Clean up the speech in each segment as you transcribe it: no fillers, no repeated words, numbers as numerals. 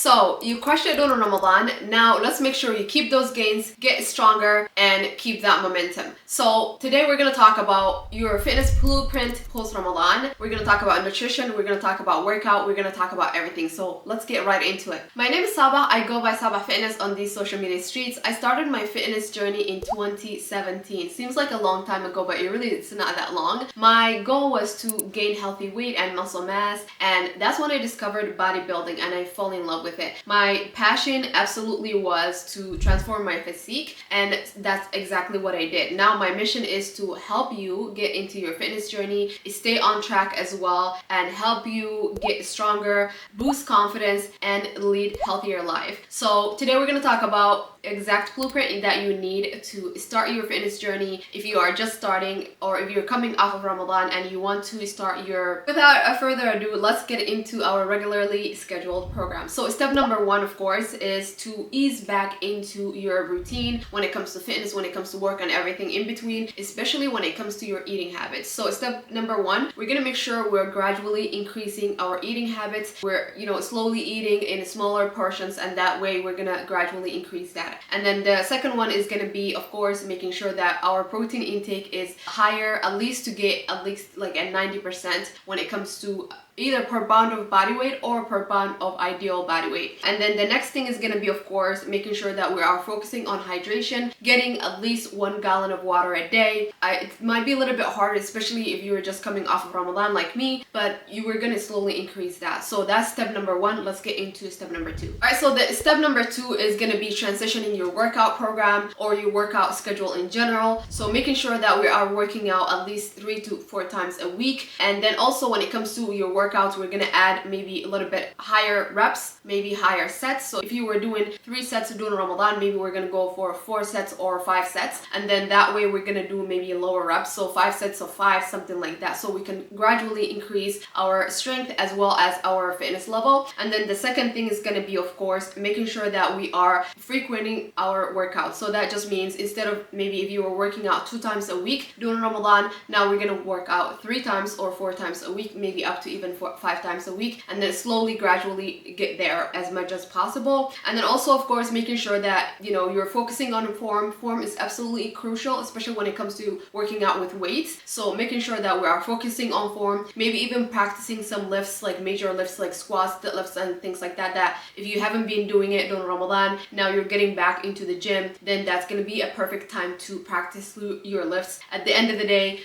So you crushed it during Ramadan. Now let's make sure you keep those gains, get stronger, and keep that momentum. So today we're gonna talk about your fitness blueprint post-Ramadan. We're gonna talk about nutrition. We're gonna talk about workout. We're gonna talk about everything. So let's get right into it. My name is Sabah. I go by Sabah Fitness on these social media streets. I started my fitness journey in 2017. Seems like a long time ago, but it's not that long. My goal was to gain healthy weight and muscle mass, and that's when I discovered bodybuilding and I fell in love with it. My passion absolutely was to transform my physique, and that's exactly what I did. Now my mission is to help you get into your fitness journey, stay on track as well, and help you get stronger, boost confidence, and lead healthier life. So today we're going to talk about exact blueprint that you need to start your fitness journey if you are just starting, or if you're coming off of Ramadan and you want to start your... Without further ado, let's get into our regularly scheduled program. So step number one, of course, is to ease back into your routine when it comes to fitness, when it comes to work and everything in between, especially when it comes to your eating habits. So step number one, we're gonna make sure we're gradually increasing our eating habits. We're, slowly eating in smaller portions, and that way we're gonna gradually increase that. And then the second one is going to be, of course, making sure that our protein intake is higher, at least to get at least like at 90% when it comes to either per pound of body weight or per pound of ideal body weight. And then the next thing is going to be, of course, making sure that we are focusing on hydration, getting at least 1 gallon of water a day. It might be a little bit hard, especially if you're just coming off of Ramadan like me, but you were going to slowly increase that. So that's step number one. Let's get into step number two. All right, so the step number two is going to be transitioning your workout program or your workout schedule in general. So making sure that we are working out at least 3 to 4 times a week. And then also when it comes to your workouts, we're gonna add maybe a little bit higher reps, maybe higher sets. So if you were doing 3 sets during Ramadan, maybe we're gonna go for 4 sets or 5 sets, and then that way we're gonna do maybe lower reps, so 5 sets of 5, something like that, so we can gradually increase our strength as well as our fitness level. And then the second thing is gonna be, of course, making sure that we are frequenting our workouts. So that just means instead of maybe if you were working out 2 times a week during Ramadan, now we're gonna work out 3 times or 4 times a week, maybe up to even 5 times a week, and then slowly gradually get there as much as possible. And then also, of course, making sure that you're focusing on form is absolutely crucial, especially when it comes to working out with weights. So making sure that we are focusing on form, maybe even practicing some lifts, like major lifts like squats, deadlifts, and things like that, that if you haven't been doing it during Ramadan, now you're getting back into the gym, then that's going to be a perfect time to practice your lifts. At the end of the day,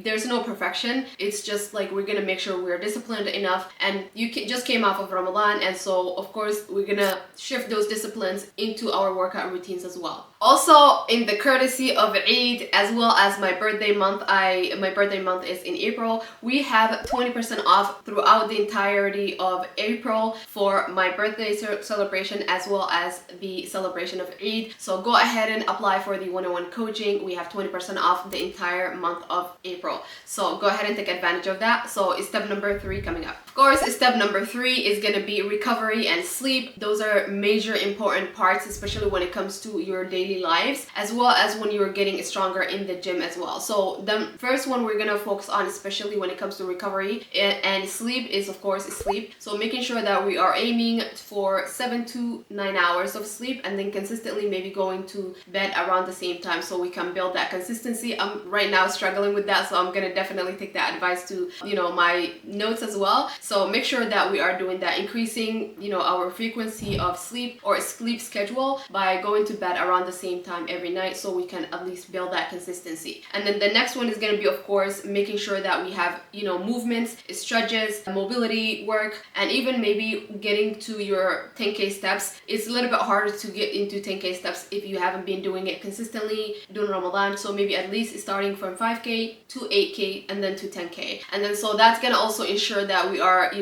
there's no perfection. It's just like we're going to make sure we're disciplined enough, and you just came off of Ramadan, and so of course we're gonna shift those disciplines into our workout routines as well. Also, in the courtesy of Eid as well as my birthday month, my birthday month is in April, we have 20% off throughout the entirety of April for my birthday celebration as well as the celebration of Eid. So go ahead and apply for the one-on-one coaching. We have 20% off the entire month of April, so go ahead and take advantage of that. So it's step number 3 coming up. Of course, step number 3 is going to be recovery and sleep. Those are major important parts, especially when it comes to your daily lives, as well as when you're getting stronger in the gym as well. So the first one we're going to focus on, especially when it comes to recovery and sleep, is of course sleep. So making sure that we are aiming for 7 to 9 hours of sleep, and then consistently maybe going to bed around the same time, so we can build that consistency. I'm right now struggling with that, so I'm going to definitely take that advice to my notes as well. So make sure that we are doing that, increasing our frequency of sleep or sleep schedule by going to bed around the same time every night, so we can at least build that consistency. And then the next one is going to be, of course, making sure that we have movements, stretches, mobility work, and even maybe getting to your 10k steps. It's a little bit harder to get into 10k steps if you haven't been doing it consistently during Ramadan, so maybe at least starting from 5k to 8k and then to 10k. And then so that's going to also ensure that we are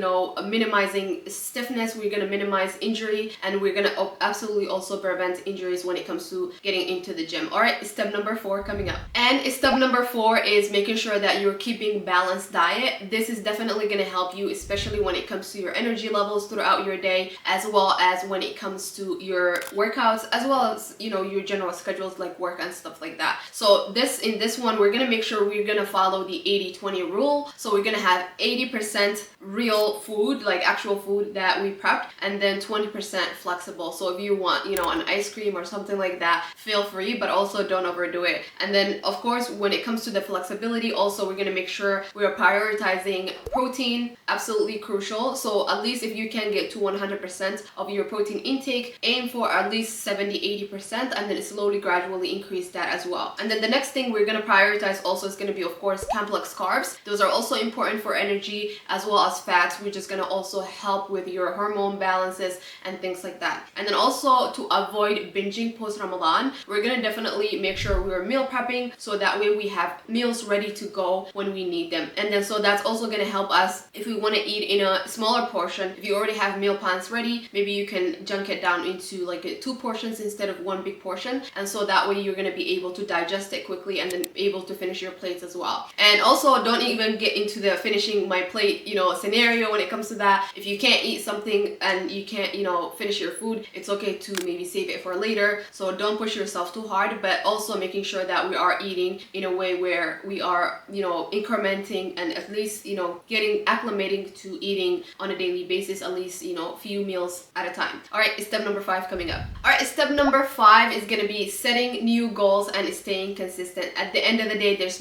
minimizing stiffness, we're going to minimize injury, and we're going to absolutely also prevent injuries when it comes to getting into the gym. All right, step number 4 coming up. And step number 4 is making sure that you're keeping balanced diet. This is definitely going to help you, especially when it comes to your energy levels throughout your day, as well as when it comes to your workouts, as well as your general schedules like work and stuff like that. So in this one we're going to make sure we're going to follow the 80-20 rule. So we're going to have 80% real food, like actual food that we prepped, and then 20% flexible. So if you want, you know, an ice cream or something like that, feel free, but also don't overdo it. And then of course, when it comes to the flexibility, also we're gonna make sure we are prioritizing protein, absolutely crucial. So at least if you can get to 100% of your protein intake, aim for at least 70-80%, and then slowly gradually increase that as well. And then the next thing we're gonna prioritize also is gonna be, of course, complex carbs. Those are also important for energy as well as fats, which is gonna also help with your hormone balances and things like that. And then also to avoid binging post-Ramadan, we're gonna definitely make sure we're meal prepping, so that way we have meals ready to go when we need them. And then so that's also gonna help us if we wanna eat in a smaller portion. If you already have meal plans ready, maybe you can chunk it down into like 2 portions instead of 1 big portion, and so that way you're gonna be able to digest it quickly and then able to finish your plates as well. And also don't even get into the finishing my plate, you know, scenario when it comes to that. If you can't eat something and you can't, you know, finish your food, it's okay to maybe save it for later. So don't push yourself too hard, but also making sure that we are eating in a way where we are, you know, incrementing and at least, you know, getting acclimating to eating on a daily basis, at least, you know, few meals at a time. All right, step number 5 coming up. All right, step number 5 is gonna be setting new goals and staying consistent. At the end of the day, there's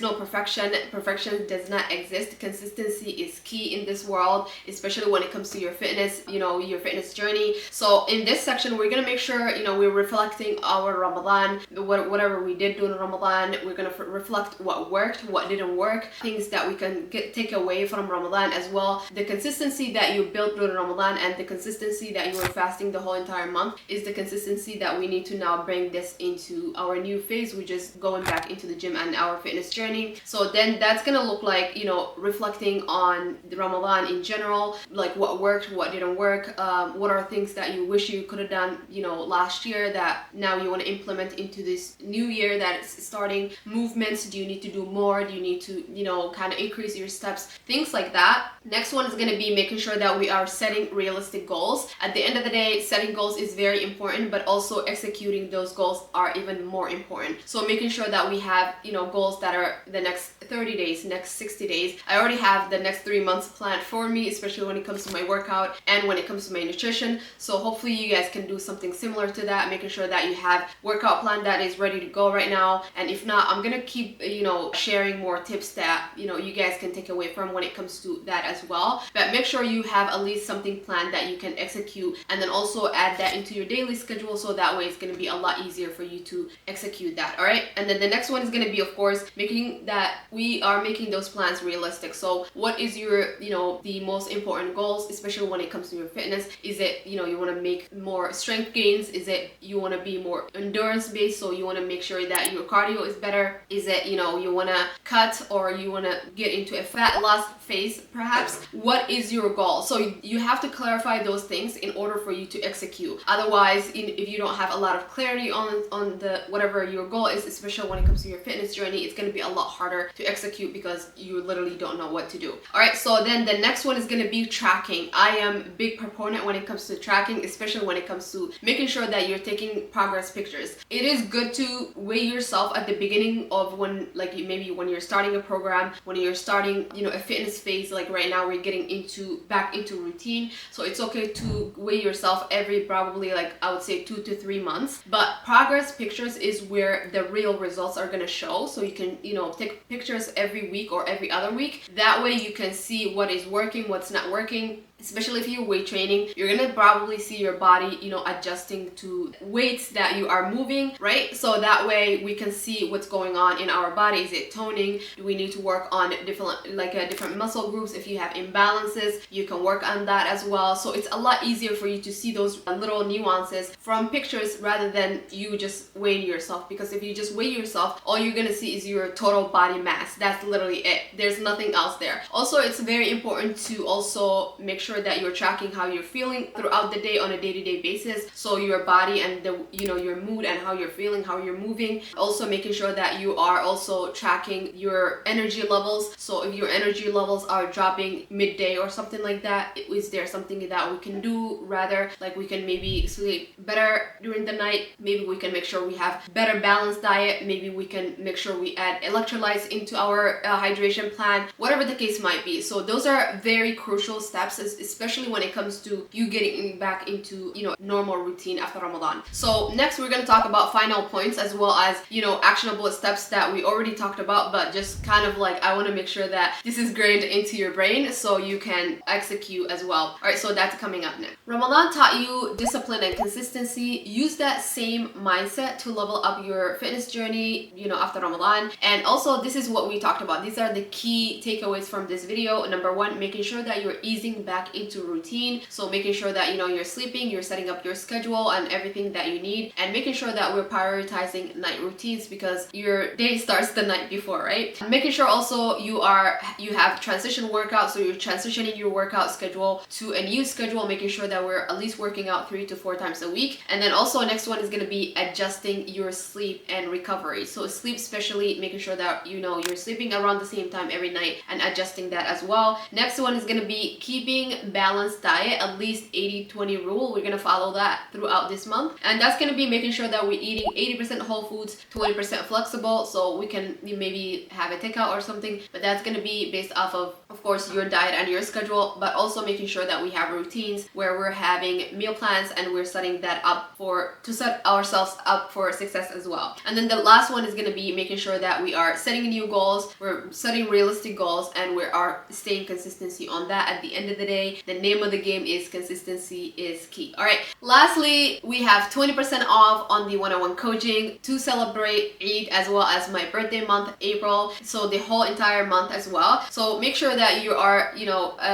no perfection. Perfection does not exist. Consistency is key in this world, especially when it comes to your fitness, you know, your fitness journey. So in this section, we're gonna make sure, you know, we're reflecting our Ramadan, whatever we did during Ramadan. We're gonna reflect what worked, what didn't work, things that we can take away from Ramadan as well. The consistency that you built during Ramadan and the consistency that you were fasting the whole entire month is the consistency that we need to now bring this into our new phase, which is going back into the gym and our fitness journey. So then that's gonna look like, you know, reflecting on the Ramadan in general, like what worked, what didn't work, what are things that you wish you could have done, you know, last year that now you want to implement into this new year that it's starting. Movements, do you need to do more? Do you need to, you know, kind of increase your steps? Things like that. Next one is going to be making sure that we are setting realistic goals. At the end of the day, setting goals is very important, but also executing those goals are even more important. So making sure that we have, you know, goals that are the next 30 days, next 60 days. I already have the next 3 months planned for me, especially when it comes to my workout and when it comes to my nutrition. So hopefully you guys can do something similar to that, making sure that you have workout plan that is ready to go right now. And if not, I'm gonna keep, you know, sharing more tips that, you know, you guys can take away from when it comes to that as well. But make sure you have at least something planned that you can execute, and then also add that into your daily schedule, so that way it's gonna be a lot easier for you to execute that. All right, and then the next one is gonna be, of course, making that we are making those plans realistic. So what is your, you know, the most important goals, especially when it comes to your fitness? Is it, you know, you want to make more strength gains? Is it you want to be more endurance based, so you want to make sure that your cardio is better? Is it, you know, you want to cut, or you want to get into a fat loss phase perhaps? What is your goal? So you have to clarify those things in order for you to execute. Otherwise, if you don't have a lot of clarity on the whatever your goal is, especially when it comes to your fitness journey, it's going to be a lot harder to execute because you literally don't know what to do. All right, so then the next one is going to be tracking. I am a big proponent when it comes to tracking, especially when it comes to making sure that you're taking progress pictures. It is good to weigh yourself at the beginning of when, like, maybe when you're starting a program, when you're starting, you know, a fitness phase. Like right now we're getting back into routine, so it's okay to weigh yourself every probably, like, I would say 2 to 3 months. But progress pictures is where the real results are going to show. So you can, you know, take pictures every week or every other week. That way you can see what is working, what's not working. Especially if you're weight training, you're gonna probably see your body, you know, adjusting to weights that you are moving, right? So that way we can see what's going on in our body. Is it toning? Do we need to work on different muscle groups? If you have imbalances, you can work on that as well. So it's a lot easier for you to see those little nuances from pictures rather than you just weighing yourself. Because if you just weigh yourself, all you're gonna see is your total body mass. That's literally it. There's nothing else there. Also, it's very important to also make sure sure that you're tracking how you're feeling throughout the day on a day-to-day basis. So your body and your mood and how you're feeling, how you're moving. Also making sure that you are also tracking your energy levels. So if your energy levels are dropping midday or something like that, is there something that we can do rather, like we can maybe sleep better during the night, maybe we can make sure we have better balanced diet, maybe we can make sure we add electrolytes into our hydration plan, whatever the case might be. So those are very crucial steps, especially when it comes to you getting back into normal routine after Ramadan. So next we're going to talk about final points as well as actionable steps that we already talked about, but just kind of like I want to make sure that this is grained into your brain so you can execute as well. All right, so that's coming up next. Ramadan taught you discipline and consistency. Use that same mindset to level up your fitness journey after Ramadan. And also, this is what we talked about. These are the key takeaways from this video. Number one, making sure that you're easing back into routine. So making sure that you're sleeping, you're setting up your schedule and everything that you need, and making sure that we're prioritizing night routines because your day starts the night before, right? And making sure also you have transition workouts, so you're transitioning your workout schedule to a new schedule, making sure that we're at least working out 3 to 4 times a week. And then also next one is going to be adjusting your sleep and recovery. So sleep, especially making sure that you're sleeping around the same time every night and adjusting that as well. Next one is going to be keeping balanced diet, at least 80-20 rule. We're going to follow that throughout this month, and that's going to be making sure that we're eating 80% whole foods, 20% flexible, so we can maybe have a takeout or something, but that's going to be based off of course your diet and your schedule, but also making sure that we have routines where we're having meal plans and we're setting that up to set ourselves up for success as well. And then the last one is going to be making sure that we are setting new goals, we're setting realistic goals, and we are staying consistency on that. At the end of the day, the name of the game is consistency is key. All right, lastly, we have 20% off on the one-on-one coaching to celebrate Eid as well as my birthday month, April, so the whole entire month as well. So make sure that you are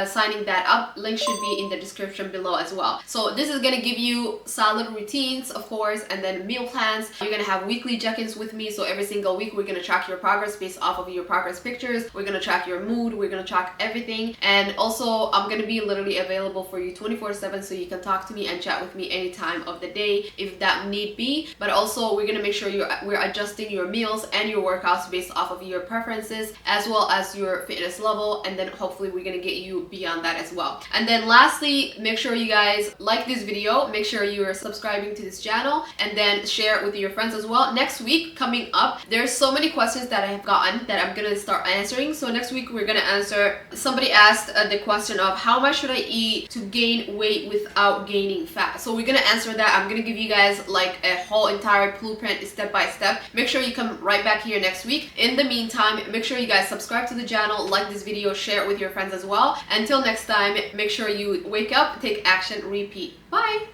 signing that up. Link should be in the description below as well. So this is going to give you solid routines, of course, and then meal plans. You're going to have weekly check-ins with me, so every single week we're going to track your progress based off of your progress pictures. We're going to track your mood, we're going to track everything, and also I'm going to be literally available for you 24/7, so you can talk to me and chat with me any time of the day if that need be. But also we're going to make sure we're adjusting your meals and your workouts based off of your preferences as well as your fitness level, and then hopefully we're going to get you beyond that as well. And then lastly, make sure you guys like this video, make sure you're subscribing to this channel, and then share it with your friends as well. Next week coming up, there's so many questions that I have gotten that I'm gonna start answering. So next week we're gonna answer, somebody asked the question of how much should I eat to gain weight without gaining fat. So we're gonna answer that. I'm gonna give you guys like a whole entire blueprint step by step. Make sure you come right back here next week. In the meantime, make sure you guys subscribe to the channel, like this video, share it with your friends as well. Until next time, make sure you wake up, take action, repeat. Bye.